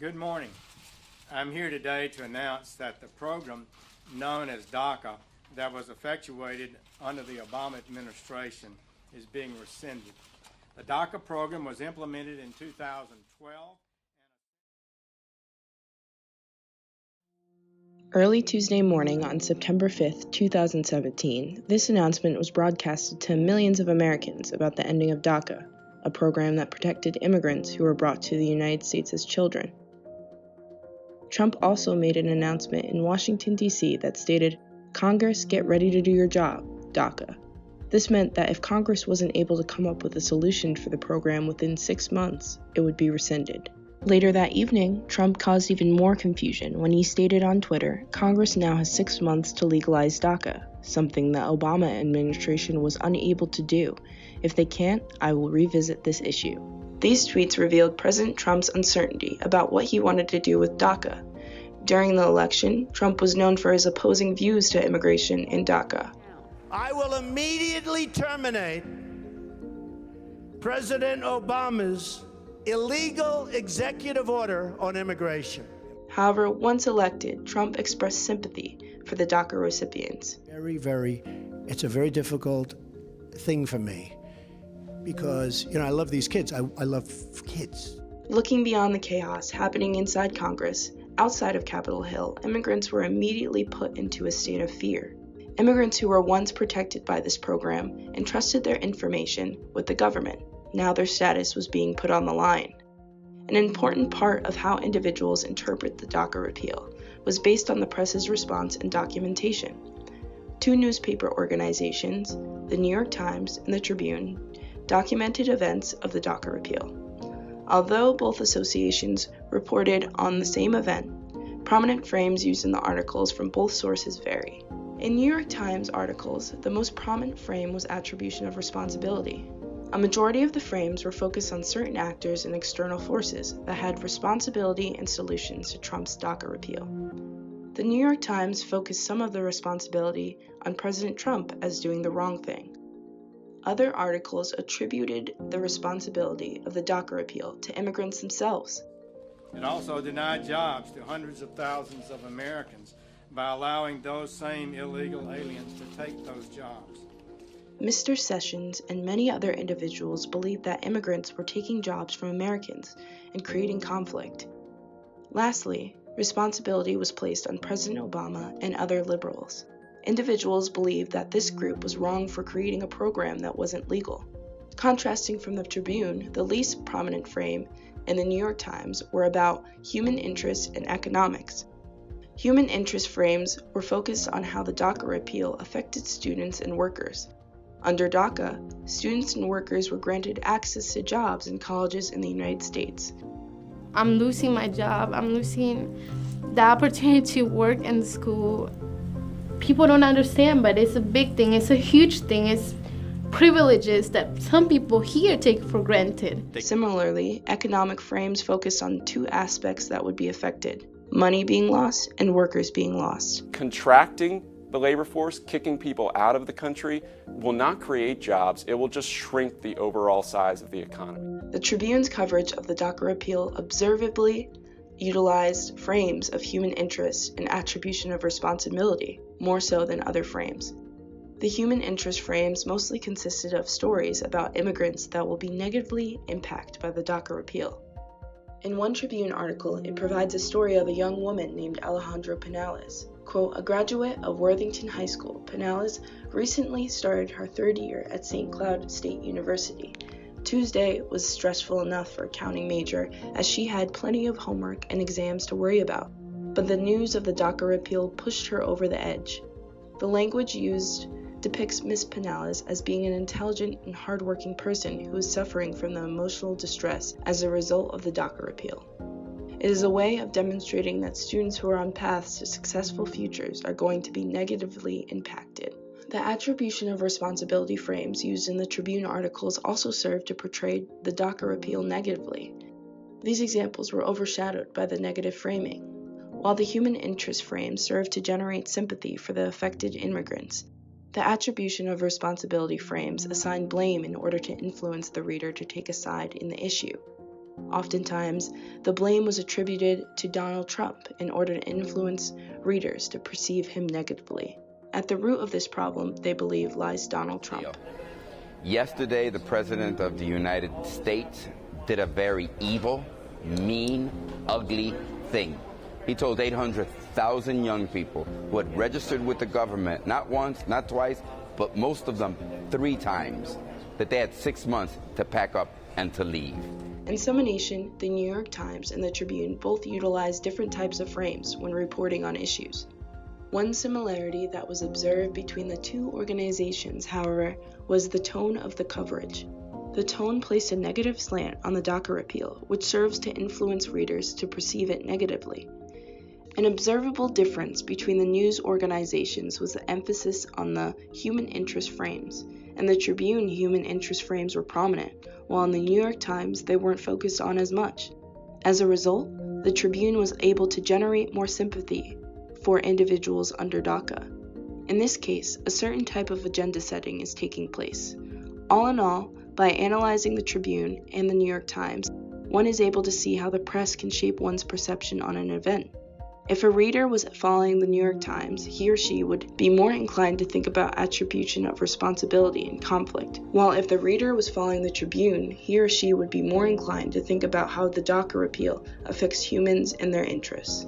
Good morning. I'm here today to announce that the program known as DACA that was effectuated under the Obama administration is being rescinded. The DACA program was implemented in 2012. Early Tuesday morning on September 5th, 2017, this announcement was broadcasted to millions of Americans about the ending of DACA, a program that protected immigrants who were brought to the United States as children. Trump also made an announcement in Washington, D.C. that stated, "Congress, get ready to do your job, DACA." This meant that if Congress wasn't able to come up with a solution for the program within 6 months, it would be rescinded. Later that evening, Trump caused even more confusion when he stated on Twitter, Congress now has 6 months to legalize DACA, something the Obama administration was unable to do. If they can't, I will revisit this issue. These tweets revealed President Trump's uncertainty about what he wanted to do with DACA. During the election, Trump was known for his opposing views to immigration in DACA. I will immediately terminate President Obama's illegal executive order on immigration. However, once elected, Trump expressed sympathy for the DACA recipients. It's a very difficult thing for me because, I love these kids. I love kids. Looking beyond the chaos happening inside Congress, outside of Capitol Hill, immigrants were immediately put into a state of fear. Immigrants who were once protected by this program entrusted their information with the government. Now their status was being put on the line. An important part of how individuals interpret the DACA repeal was based on the press's response and documentation. 2 newspaper organizations, the New York Times and the Tribune, documented events of the DACA repeal. Although both associations reported on the same event, prominent frames used in the articles from both sources vary. In New York Times articles, the most prominent frame was attribution of responsibility. A majority of the frames were focused on certain actors and external forces that had responsibility and solutions to Trump's DACA repeal. The New York Times focused some of the responsibility on President Trump as doing the wrong thing. Other articles attributed the responsibility of the DACA repeal to immigrants themselves. It also denied jobs to hundreds of thousands of Americans by allowing those same illegal aliens to take those jobs. Mr. Sessions and many other individuals believed that immigrants were taking jobs from Americans and creating conflict. Lastly, responsibility was placed on President Obama and other liberals. Individuals believed that this group was wrong for creating a program that wasn't legal. Contrasting from the Tribune, the least prominent frame and the New York Times were about human interests and economics. Human interest frames were focused on how the DACA repeal affected students and workers. Under DACA, students and workers were granted access to jobs in colleges in the United States. I'm losing my job. I'm losing the opportunity to work in school. People don't understand, but it's a big thing. It's a huge thing. It's privileges that some people here take for granted. Similarly, economic frames focused on 2 aspects that would be affected: money being lost and workers being lost. Contracting the labor force, kicking people out of the country, will not create jobs. It will just shrink the overall size of the economy. The Tribune's coverage of the DACA repeal observably utilized frames of human interest and attribution of responsibility, more so than other frames. The human interest frames mostly consisted of stories about immigrants that will be negatively impacted by the DACA repeal. In one Tribune article, it provides a story of a young woman named Alejandra Pinales. Quote, a graduate of Worthington High School, Pinales recently started her 3rd year at St. Cloud State University. Tuesday was stressful enough for a accounting major as she had plenty of homework and exams to worry about. But the news of the DACA repeal pushed her over the edge. The language used depicts Ms. Pinales as being an intelligent and hardworking person who is suffering from the emotional distress as a result of the DACA repeal. It is a way of demonstrating that students who are on paths to successful futures are going to be negatively impacted. The attribution of responsibility frames used in the Tribune articles also served to portray the DACA repeal negatively. These examples were overshadowed by the negative framing. While the human interest frame served to generate sympathy for the affected immigrants, the attribution of responsibility frames assigned blame in order to influence the reader to take a side in the issue. Oftentimes, the blame was attributed to Donald Trump in order to influence readers to perceive him negatively. At the root of this problem, they believe, lies Donald Trump. Yesterday, the President of the United States did a very evil, mean, ugly thing. He told 800,000 young people who had registered with the government, not once, not twice, but most of them 3 times, that they had 6 months to pack up and to leave. In summation, the New York Times and the Tribune both utilize different types of frames when reporting on issues. One similarity that was observed between the two organizations, however, was the tone of the coverage. The tone placed a negative slant on the DACA repeal, which serves to influence readers to perceive it negatively. An observable difference between the news organizations was the emphasis on the human interest frames. In the Tribune, human interest frames were prominent, while in the New York Times they weren't focused on as much. As a result, the Tribune was able to generate more sympathy for individuals under DACA. In this case, a certain type of agenda setting is taking place. All in all, by analyzing the Tribune and the New York Times, one is able to see how the press can shape one's perception on an event. If a reader was following the New York Times, he or she would be more inclined to think about attribution of responsibility and conflict, while if the reader was following the Tribune, he or she would be more inclined to think about how the DACA repeal affects humans and their interests.